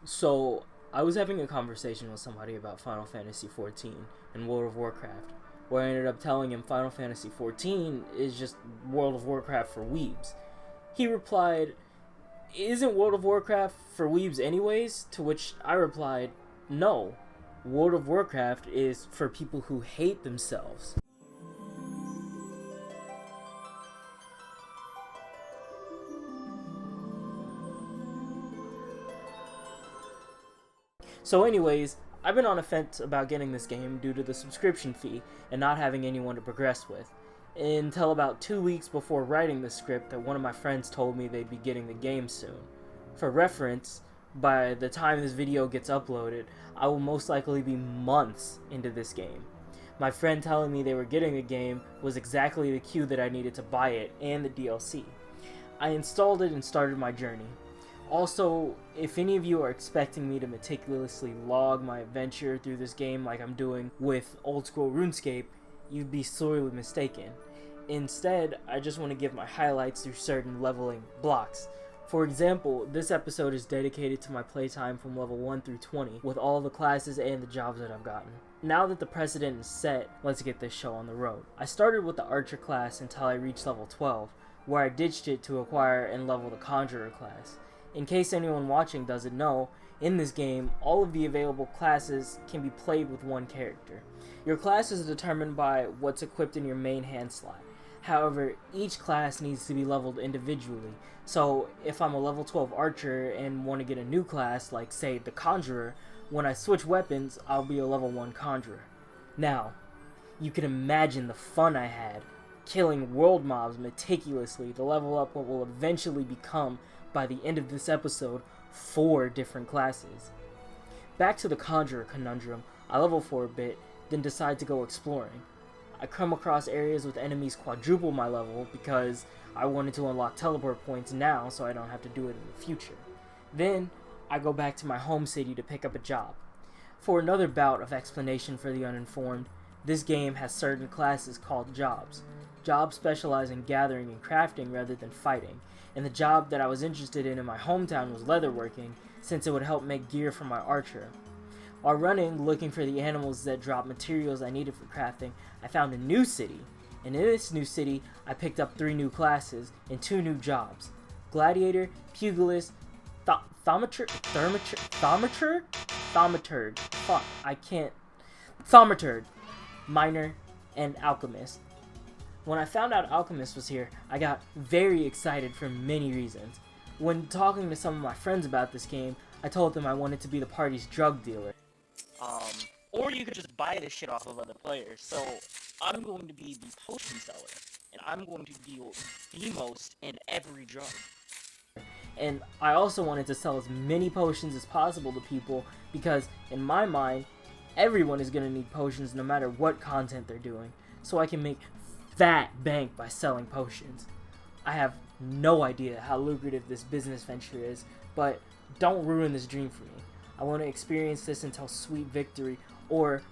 So, I was having a conversation with somebody about Final Fantasy XIV and World of Warcraft, where I ended up telling him Final Fantasy XIV is just World of Warcraft for weebs. He replied, "Isn't World of Warcraft for weebs anyways?" To which I replied, "No, World of Warcraft is for people who hate themselves." So anyways, I've been on a fence about getting this game due to the subscription fee and not having anyone to progress with, until about 2 weeks before writing the script that one of my friends told me they'd be getting the game soon. For reference, by the time this video gets uploaded, I will most likely be months into this game. My friend telling me they were getting the game was exactly the cue that I needed to buy it and the DLC. I installed it and started my journey. Also, if any of you are expecting me to meticulously log my adventure through this game like I'm doing with old school RuneScape, you'd be sorely mistaken. Instead, I just want to give my highlights through certain leveling blocks. For example, this episode is dedicated to my playtime from level 1 through 20, with all the classes and the jobs that I've gotten. Now that the precedent is set, let's get this show on the road. I started with the Archer class until I reached level 12, where I ditched it to acquire and level the Conjurer class. In case anyone watching doesn't know, in this game, all of the available classes can be played with one character. Your class is determined by what's equipped in your main hand slot. However, each class needs to be leveled individually, so if I'm a level 12 archer and want to get a new class, like say the Conjurer, when I switch weapons, I'll be a level 1 Conjurer. Now, you can imagine the fun I had killing world mobs meticulously to level up what will eventually become, by the end of this episode, 4 different classes. Back to the Conjurer conundrum, I level for a bit, then decide to go exploring. I come across areas with enemies quadruple my level because I wanted to unlock teleport points now so I don't have to do it in the future. Then, I go back to my home city to pick up a job. For another bout of explanation for the uninformed, this game has certain classes called jobs. Jobs specialize in gathering and crafting rather than fighting, and the job that I was interested in my hometown was leatherworking, since it would help make gear for my archer. While running, looking for the animals that drop materials I needed for crafting, I found a new city, and in this new city, I picked up 3 new classes and 2 new jobs: Gladiator, Pugilist, Thaumaturg, Miner, and Alchemist. When I found out Alchemist was here, I got very excited for many reasons. When talking to some of my friends about this game, I told them I wanted to be the party's drug dealer. Or you could just buy this shit off of other players. So, I'm going to be the potion seller, and I'm going to deal the most in every drug. And I also wanted to sell as many potions as possible to people because, in my mind, everyone is going to need potions no matter what content they're doing, so I can make fat bank by selling potions. I have no idea how lucrative this business venture is, but don't ruin this dream for me. I want to experience this until sweet victory or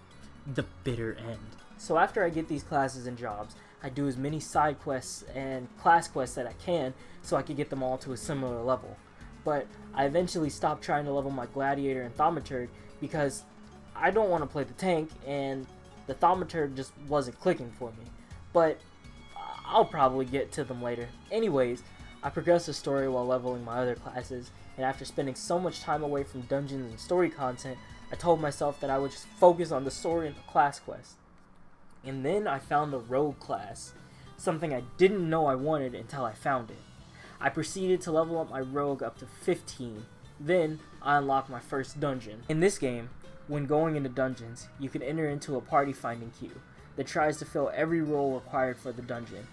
the bitter end. So after I get these classes and jobs, I do as many side quests and class quests that I can so I can get them all to a similar level. But I eventually stopped trying to level my Gladiator and Thaumaturg because I don't want to play the tank and the Thaumaturg just wasn't clicking for me. But I'll probably get to them later. Anyways, I progressed the story while leveling my other classes, and after spending so much time away from dungeons and story content, I told myself that I would just focus on the story and the class quest. And then I found the Rogue class, something I didn't know I wanted until I found it. I proceeded to level up my Rogue up to 15, then I unlocked my first dungeon. In this game, when going into dungeons, you can enter into a party finding queue that tries to fill every role required for the dungeon.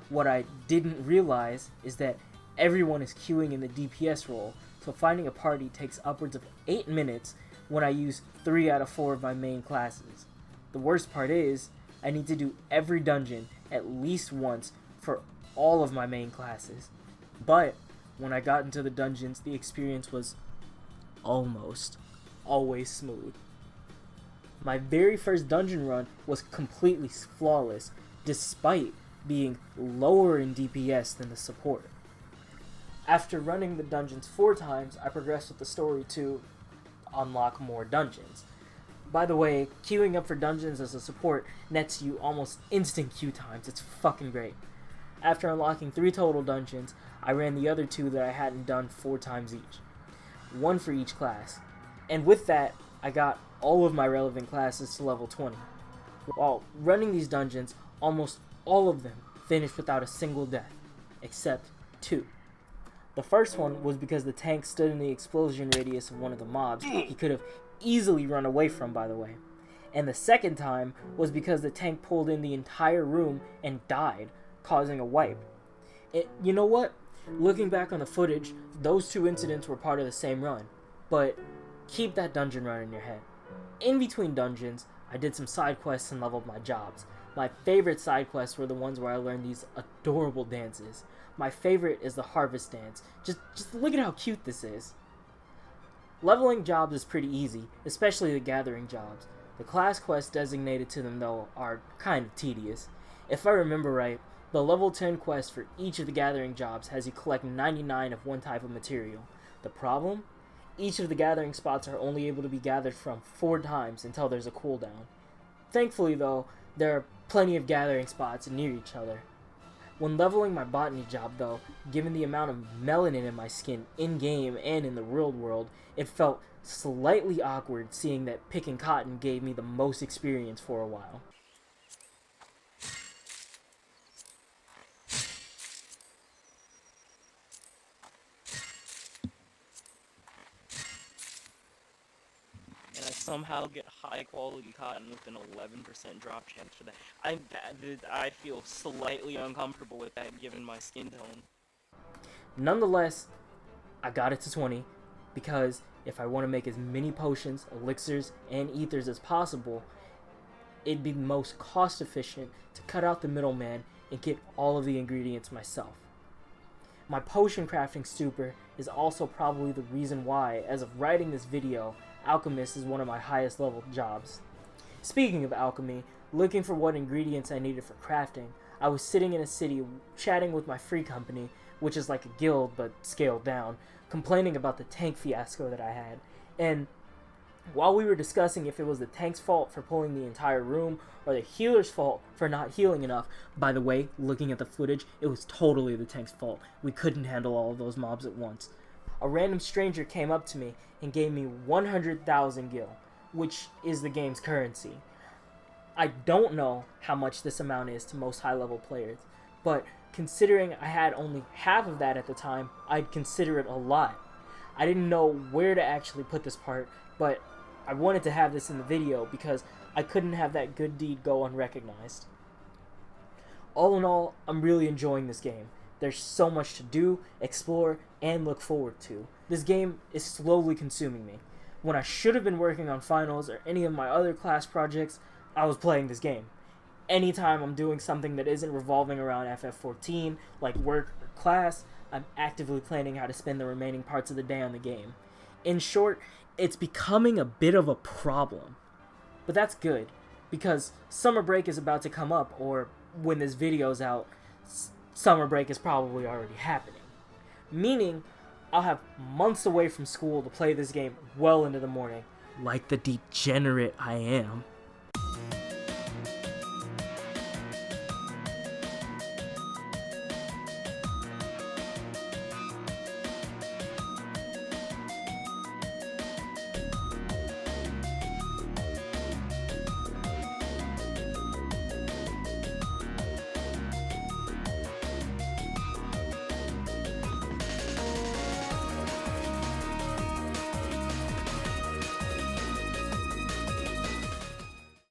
What I didn't realize is that everyone is queuing in the DPS role, so finding a party takes upwards of 8 minutes when I use 3 out of 4 of my main classes. The worst part is, I need to do every dungeon at least once for all of my main classes. But when I got into the dungeons, the experience was almost always smooth. My very first dungeon run was completely flawless, despite being lower in DPS than the support. After running the dungeons 4 times, I progressed with the story to unlock more dungeons. By the way, queuing up for dungeons as a support nets you almost instant queue times. It's fucking great. After unlocking 3 total dungeons, I ran the other 2 that I hadn't done 4 times each. 1 for each class. And with that, I got all of my relevant classes to level 20. While running these dungeons, almost all of them finished without a single death, except 2. The first one was because the tank stood in the explosion radius of one of the mobs he could have easily run away from, by the way. And the second time was because the tank pulled in the entire room and died, causing a wipe. You know what? Looking back on the footage, those 2 incidents were part of the same run, but keep that dungeon run in your head. In between dungeons, I did some side quests and leveled my jobs. My favorite side quests were the ones where I learned these adorable dances. My favorite is the harvest dance. Just look at how cute this is. Leveling jobs is pretty easy, especially the gathering jobs. The class quests designated to them, though, are kind of tedious. If I remember right, the level 10 quest for each of the gathering jobs has you collect 99 of one type of material. The problem? Each of the gathering spots are only able to be gathered from 4 times until there's a cooldown. Thankfully, though, there are plenty of gathering spots near each other. When leveling my botany job, though, given the amount of melanin in my skin in-game and in the real world, it felt slightly awkward seeing that picking cotton gave me the most experience for a while. And I somehow get high quality cotton with an 11% drop chance for that. I feel slightly uncomfortable with that given my skin tone. Nonetheless, I got it to 20 because if I want to make as many potions, elixirs, and ethers as possible, it'd be the most cost efficient to cut out the middleman and get all of the ingredients myself. My potion crafting stupor is also probably the reason why, as of writing this video, Alchemist is one of my highest level jobs. Speaking of alchemy, looking for what ingredients I needed for crafting, I was sitting in a city chatting with my free company, which is like a guild but scaled down, complaining about the tank fiasco that I had. And while we were discussing if it was the tank's fault for pulling the entire room or the healer's fault for not healing enough, by the way, looking at the footage, it was totally the tank's fault. We couldn't handle all of those mobs at once. A random stranger came up to me and gave me 100,000 gil, which is the game's currency. I don't know how much this amount is to most high-level players, but considering I had only half of that at the time, I'd consider it a lot. I didn't know where to actually put this part, but I wanted to have this in the video because I couldn't have that good deed go unrecognized. All in all, I'm really enjoying this game. There's so much to do, explore, and look forward to. This game is slowly consuming me. When I should have been working on finals or any of my other class projects, I was playing this game. Anytime I'm doing something that isn't revolving around FF14, like work or class, I'm actively planning how to spend the remaining parts of the day on the game. In short, it's becoming a bit of a problem. But that's good, because summer break is about to come up, or when this video's out, summer break is probably already happening. Meaning, I'll have months away from school to play this game well into the morning, like the degenerate I am.